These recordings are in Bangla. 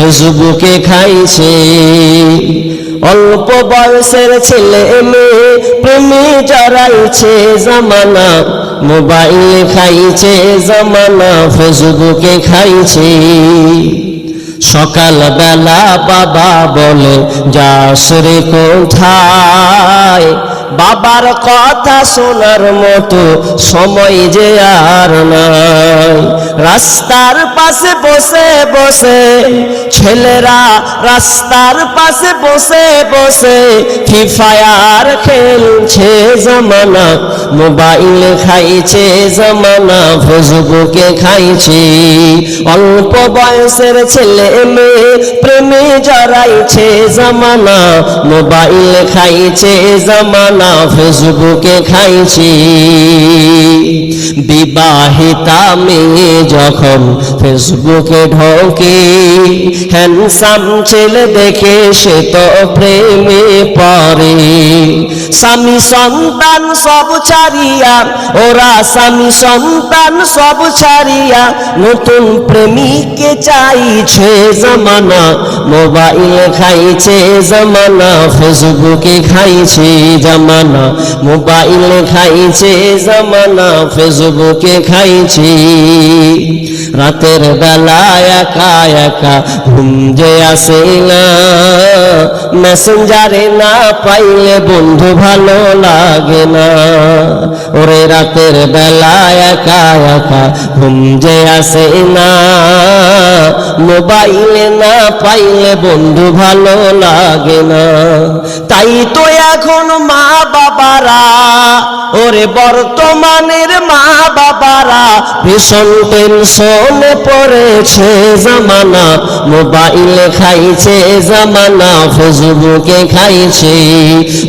ফেসবুকে খাইছে। অল্প বয়সের ছেলে মেয়ে প্রেমে জড়াইছে জামানা, মোবাইল খাইছে জামানা, ফেসবুকে খাইছে। সকাল বেলা বাবা বলে যাস রে কোথায়, বাবার কথা শোনার মতো সময় যে আর নাই। রাস্তার পাশে বসে বসে ছেলেরা, রাস্তার পাশে বসে বসে ফ্রি ফায়ার খেলছে জামানা, মোবাইল খাইছে জামানা, ফেসবুকে খাইছে। অল্প বয়সের ছেলে মেয়ে প্রেমে জড়াইছে জামানা, মোবাইল খাইছে জামানা, ফেসবুকে খাইছে। বিবাহিতা মেয়ে যখন ফেসবুকে ঢোকে, হ্যান্ডসাম ছেলে দেখে সে তো প্রেমে পড়ে। স্বামী সন্তান সব ছাড়িয়া ওরা, স্বামী সন্তান সব ছাড়িয়া নতুন প্রেমিককে চাইছে জামানা, মোবাইল খাইছে জামানা, ফেসবুকে খাইছে জামানা, মোবাইল খাইছে জামানা, ফেসবুকে খাইছে। রাতের বেলা একা একা ঘুম যে আসে না, মেসেঞ্জারে না পাইলে বন্ধু ভালো লাগে না। ওরে রাতের বেলা একা একা ঘুম যে আসে না, মোবাইলে না পাইলে বন্ধু ভালো লাগে না। তাই তো এখন মা বাবারা, ওরে বর্তমানের মা বাবারা ভীষণ টেনশনে পড়েছে জামানা, মোবাইল খাইছে জামানা, ফেসবুকে খাইছে।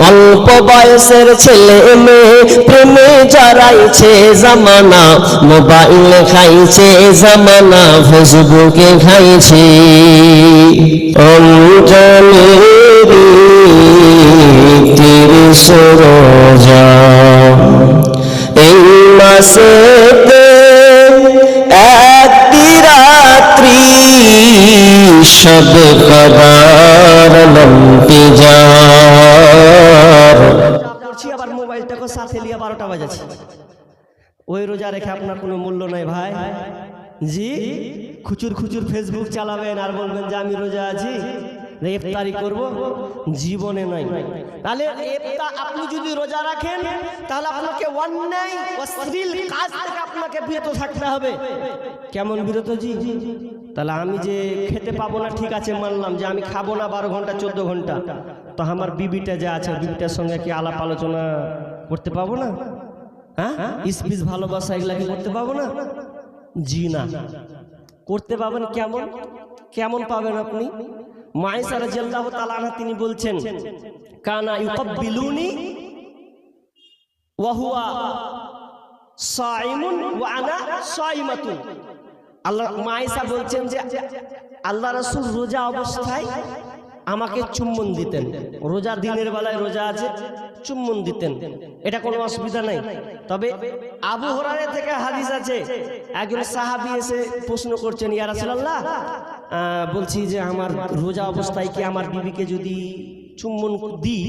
অল্প বয়সের ছেলে মেয়ে প্রেমে জড়াইছে জামানা, মোবাইল খাইছে জামানা, ফেসবুকে খাইছে। অঞ্জলি রোজা এই মাসেতে একটি রাত্রি সব কবার লম্পি যার। আবার মোবাইলটাকে সাথে নিয়ে 12টা বাজাচ্ছি। ওই রোজা রেখে আপনার কোনো মূল্য নাই ভাই। জি খুচুর খুচুর ফেসবুক চালাবেন আর বলবেন যে আমি রোজা আছি, ইফতারি করব, জীবনে নাই। তাহলে আপনি যদি রোজা রাখেন তাহলে আপনাকে অন্যায় অশ্লীল কাজ থেকে আপনাকে বিরত থাকতে হবে। কেমন বিরত জি? তাহলে আমি যে খেতে পাবো না ঠিক আছে মানলাম, যে আমি খাবো না 12 ঘন্টা 14 ঘন্টা, তো আমার বিবিটা যে আছে বিবিটার সঙ্গে কি আলাপ আলোচনা করতে পাবো না? হ্যাঁ, ইসপিস ভালোবাসা এগুলা কি করতে পাবো না? জি না, করতে পাবেন। কেমন কেমন পাবেন আপনি? মায়েশা রাদিয়াল্লাহু তাআলা আনহা তিনি বলছেন, কানা ইউকাব্বিলুনি ওয়া হুয়া সাইমুন ওয়া আনা সাইমাতুন। আল্লাহ মায়েশা বলছেন যে আল্লাহ রাসূল রোজা অবস্থায় আমাকে চুম্বন দিতেন। রোজা দিনের বেলায় রোজা আছে, চুম্বন দিতেন, এটা কোনো অসুবিধা নাই। তবে আবু হুরায়রা থেকে হাদিস আছে, একজন সাহাবী এসে প্রশ্ন করছেন, ইয়া রাসূলুল্লাহ বলছি যে আমার রোজা অবস্থায় কি আমার বিবিকে যদি চুম্বন দিই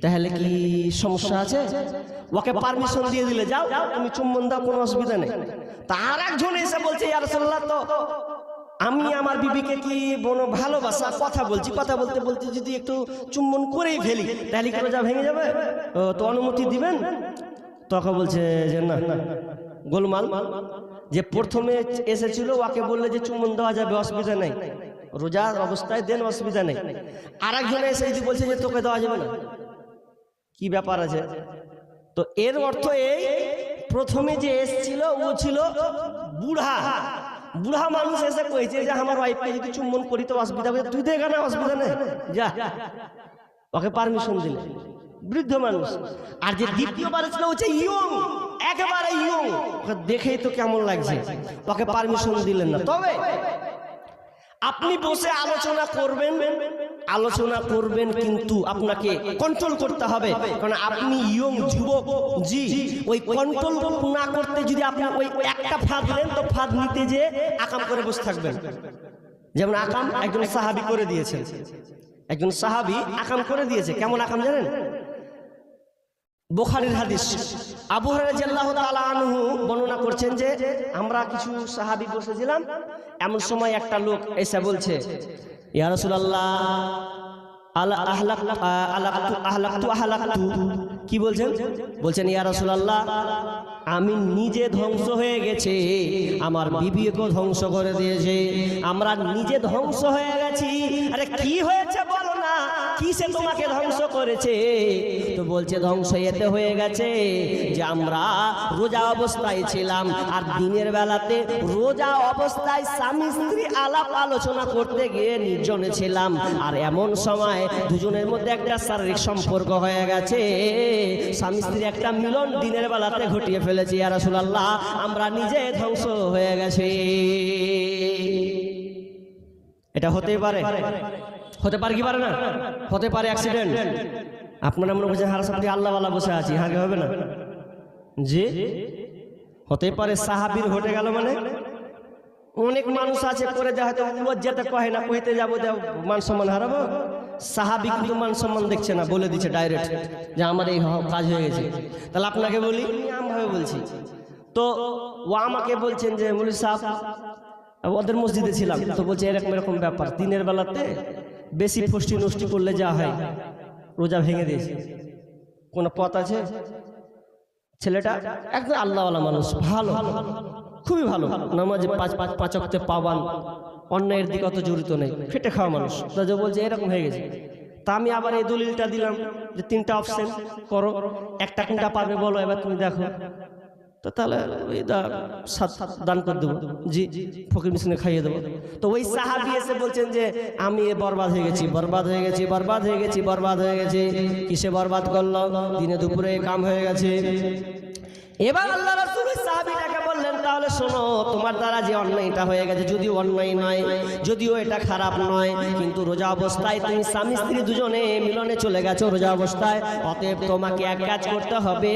তাহলে কি সমস্যা আছে? ওকে পারমিশন দিয়ে দিলে যাও তুমি চুম্বন দাও, কোনো অসুবিধা নেই। তার একজন এসে বলছে, ইয়া রাসূলুল্লাহ তো আমি আমার বিবিকে কি ভালোবাসা কথা বলছি, কথা বলতে বলতে যদি একটু চুম্বন করেই ফেলি তাহলে কি রোজা ভেঙে যাবে? তো অনুমতি দিবেন? তখন বলছে যে না, গোলমাল। যে প্রথমে এসেছিল ওকে বললে যে চুম্বন দেওয়া যাবে, অসুবিধা নেই, রোজা অবস্থায় দেন, অসুবিধা নেই। আর একজন এসে যদি বলছে যে তোকে দেওয়া যাবে না, কি ব্যাপার আছে? তো এর অর্থ এই, প্রথমে যে এসেছিল ও ছিল বুড়া, বুড়া মানুষ এসে কইছে যে আমার ওয়াইফকে যদি চুম্বন করি তো অসুবিধা হবে, তুই দেখ না, অসুবিধা নেই, যা। ওকে পারমিশন দিলে, বৃদ্ধ মানুষ। আর যে দ্বিতীয়বার ছিল হচ্ছে ইয়ং, একেবারে ইয়ং, ওকে দেখেই তো কেমন লাগছে, ওকে পারমিশন দিলেন না। তবে আপনি বসে আলোচনা করবেন কিন্তু আপনাকে কন্ট্রোল করতে হবে, কারণ আপনি ইয়ং যুবক। জি, ওই কন্ট্রোল না করতে যদি আপনি ওই একটা ফাঁদ নেন তো ফাঁদ নিতে যে আকাম করে বসে থাকবেন। যেমন আকাম একজন সাহাবী করে দিয়েছেন, একজন সাহাবী আকাম করে দিয়েছে। কেমন আকাম জানেন? বুখারীর হাদিস, আবু হুরায়রা রাদিয়াল্লাহু তাআলা আনহু বর্ণনা করছেন যে আমরা কিছু সাহাবী বসেছিলাম, এমন সময় একটা লোক এসে বলছে, ইয়া রাসূলুল্লাহ কি বলছেন? বলছেন, ইয়া রাসূলুল্লাহ আমি নিজে ধ্বংস হয়ে গেছি, আমার বিবিকেও ধ্বংস করে দিয়েছে, আমরা নিজে ধ্বংস হয়ে গেছি। আরে কি হয়েছে বলো না, কিসে তোমাকে ধ্বংস করেছে? তো বলছে ধ্বংস এতে হয়ে গেছে যে আমরা রোজা অবস্থায় ছিলাম, আর দিনের বেলাতে রোজা অবস্থায় স্বামী স্ত্রী আলাপ আলোচনা করতে গিয়ে নির্জনে ছিলাম, আর এমন সময় দুজনের মধ্যে একটা শারীরিক সম্পর্ক হয়ে গেছে, স্বামী স্ত্রীর একটা মিলন দিনের বেলাতে ঘটিয়ে ফেলেছি। ইয়া রাসূলুল্লাহ আমরা নিজে ধ্বংস হয়ে গেছি। এটা হতেই পারে, হতে পারে কি পারে না? হতে পারে অ্যাক্সিডেন্ট। আপনারা মনে করছেন হারা সাথে আল্লাহওয়ালা বসে আছি, হাগে হবে না? জি হতে পারে। সাহাবীর ঘটে গেল মানে অনেক মানুষ আছে করে দেয়, হয়তো যেতে কহে না, কইতে যাবো মান সম্মান হারাবো। সাহাবী কিন্তু মান সম্মান দেখছে না, বলে দিচ্ছে ডাইরেক্ট যে আমার এই কাজ হয়ে গেছে। তাহলে আপনাকে বলি, আমভাবে বলছি, তো ও আমাকে বলছেন যে মৌলভী সাহেব ওদের মসজিদে ছিলাম, তো বলছে এরকম এরকম ব্যাপার, দিনের বেলাতে বেশি ফষ্টি নষ্টি করলে যা হয় রোজা ভেঙে দিয়েছে। কোনো পথ আছে? ছেলেটা একদম আল্লাহওয়ালা মানুষ, ভালো, খুবই ভালো, নামাজে পাঁচ ওয়াক্তে পাবান, অন্যায়ের দিকে অত জড়িত নেই, খেটে খাওয়া মানুষ। তাদের বলছে এরকম হয়ে গেছে। তা আমি আবার এই দলিলটা দিলাম যে 3টা অপশন করো, একটা কোনটা পারবে বলো, এবার তুমি দেখো। তো তাহলে ওই সাত দান করে দেবো, জি ফকির মিসকিনে খাইয়ে দেবো। তো ওই সাহাবী এসে বলছেন যে আমি বরবাদ হয়ে গেছি, বরবাদ হয়ে গেছি, বরবাদ হয়ে গেছি, বরবাদ হয়ে গেছি। কিসে বরবাদ করলো? দিনে দুপুরে কাম হয়ে গেছে। এবার আল্লাহ রাসূল সাহাবীটাকে বললেন, তাহলে শোনো, তোমার দ্বারা যে অন্যায়টা হয়ে গেছে, যদিও অন্যায় নয়, যদিও এটা খারাপ নয়, কিন্তু রোজা অবস্থায় তুমি স্বামী স্ত্রী দুজনে মিলনে চলে গেছো রোজা অবস্থায়, অতএব তোমাকে এক কাজ করতে হবে,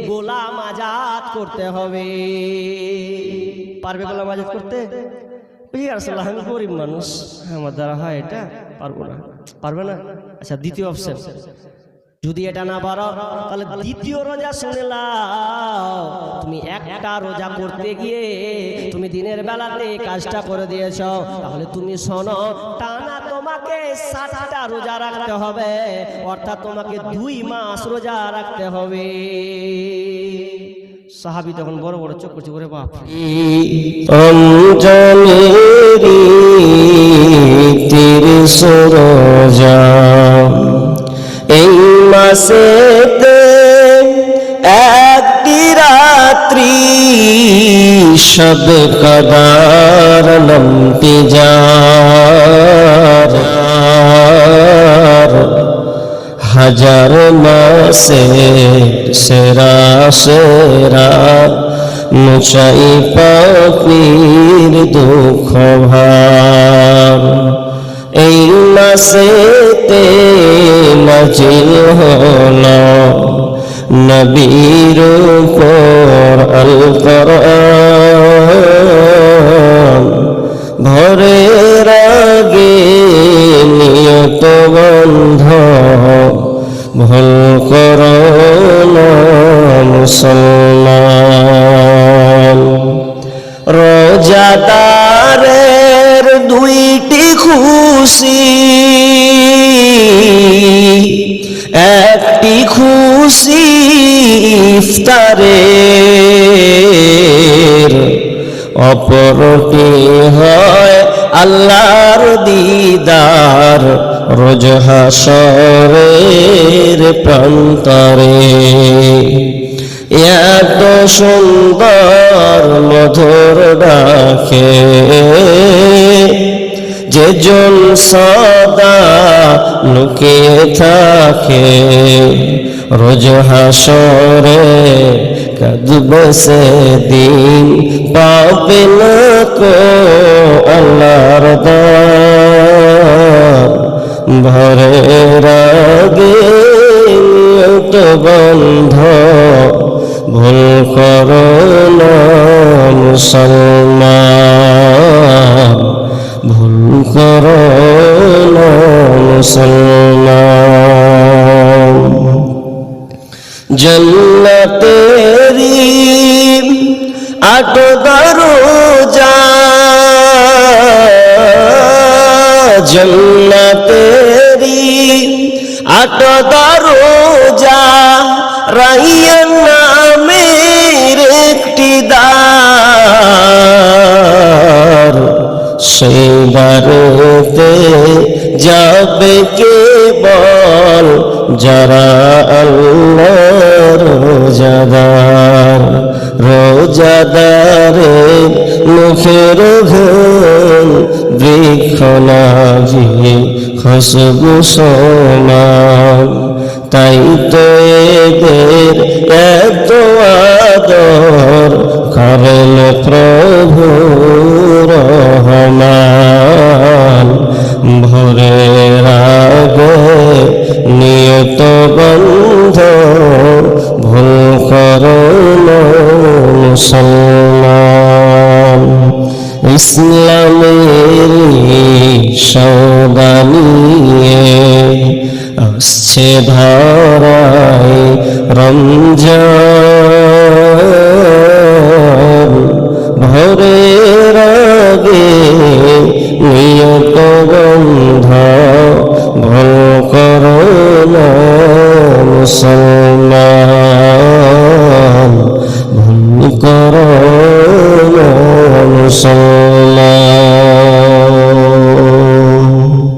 গোলাম আজাদ করতে হবে। পারবে গোলাম আজাদ করতে? আসলে আমি গরিব মানুষ, আমার দ্বারা হয় এটা, পারবো না। পারবে না? আচ্ছা দ্বিতীয় অপশন, যদি এটা না পারো তাহলে দ্বিতীয় রোজা শুনে নাও, তুমি একটা রোজা করতে গিয়ে তুমি দিনের বেলাতে কাজটা করে দিয়েছ, তাহলে তুমি শোনো, টানা তোমাকে 7টা রোজা রাখতে হবে, অর্থাৎ তোমাকে 2 মাস রোজা রাখতে হবে। সাহাবী তখন বড় বড় চোখ করছে, ওরে বাপ, রমজানেরি 30 রোজা, এই মাসেতে একটি রাত্রি শবে কদর লম্পি যার, হাজার মাসে সেরা সেরা মুছাই পাপির দুঃখ ভার। এই মাসেতে নাজিল হলো নবীর উপর আল কোরআন, ভোরের আগে নিয়ত বন্ধ ভুল করো না মুসলমান। রোজাদারের 2টি খুশি, একটি খুশি ইফতারের, অপরটি হয় আল্লাহর দিদার রোজ হাসরের প্রান্তরে। এত সুন্দর মধুর ডাকে যে জন সদা লুকিয়ে থাকে, রোজ হাসরে কাঁদবে সেদিন, পাবে না কো আল্লাহর দ্বার। ভোরের আগে নিয়ত বন্ধ ভুল করো না মুসলমান, ভুল করো না মুসলমান। জন্নতেরি 8 দরজা, জন্নতেরি 8 দরজা, রাইয়ান নামের একটি দ্বার, সেই দ্বারেতে যাবে কেবল যারা আল্লাহর রোজাদার। রোজাদারের মুখের ঘ্রাণ বৃক্ষ নাভি খুশবু সমান, তাই তো এদের এত আদর করেন প্রভু রহমান। ভোরের আগে নিয়ত বন্ধ, ভুল করো না মুসলমান। ইসলামের সওদা নিয়ে আসছে ধরায় রমজান, ভোরের আগে নিয়ত বন্ধ, ভুল করো না মুসলমান, ভুল করো না মুসলমান।